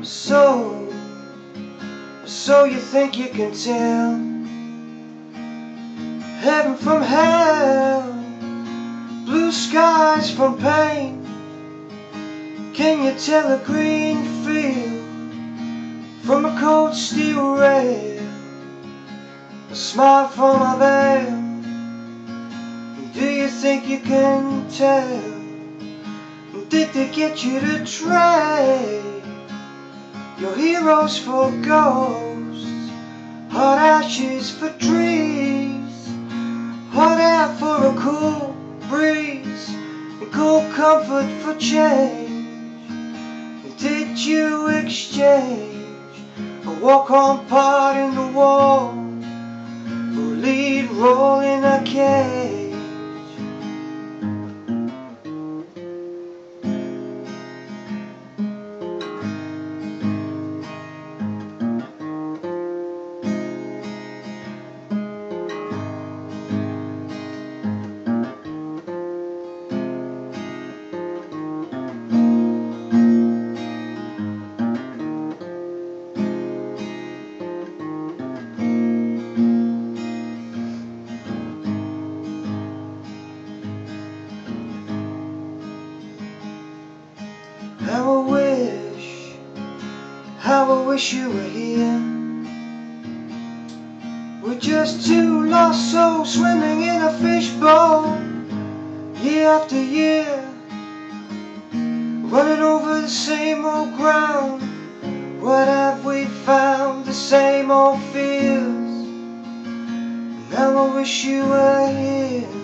So you think you can tell heaven from hell, blue skies from pain? Can you tell a green field from a cold steel rail, a smile from a veil? Do you think you can tell? Did they get you to trade your heroes for ghosts, hot ashes for trees, hot air for a cool breeze, and cool comfort for change? Did you exchange a walk-on part in the wall for a lead role in a cage? How I wish you were here. We're just two lost souls swimming in a fishbowl, year after year, running over the same old ground. What have we found? The same old fears. Now I wish you were here.